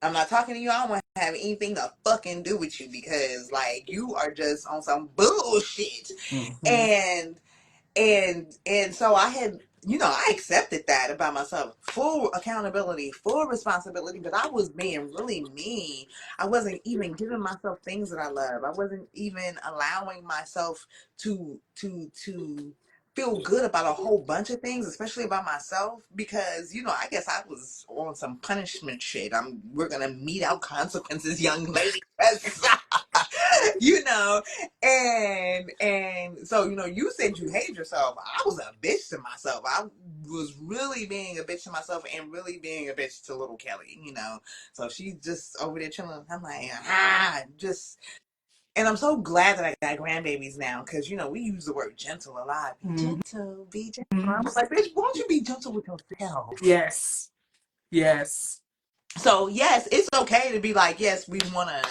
I'm not talking to you. I don't want to have anything to fucking do with you because like you are just on some bullshit. Mm-hmm. And so I had I accepted that about myself. Full accountability, full responsibility, but I was being really mean. I wasn't even giving myself things that I love. I wasn't even allowing myself to feel good about a whole bunch of things, especially about myself, because I guess I was on some punishment shit. We're gonna mete out consequences, young lady. you know and so you said you hate yourself. I was a bitch to myself. I was really being a bitch to myself and really being a bitch to little Kelly. So she's just over there chilling. I'm like, just. And I'm so glad that I got grandbabies now, because we use the word gentle a lot. Be gentle, be gentle. I was like, bitch, why don't you be gentle with yourself? Yes. Yes. So yes, it's okay to be like, yes, we want to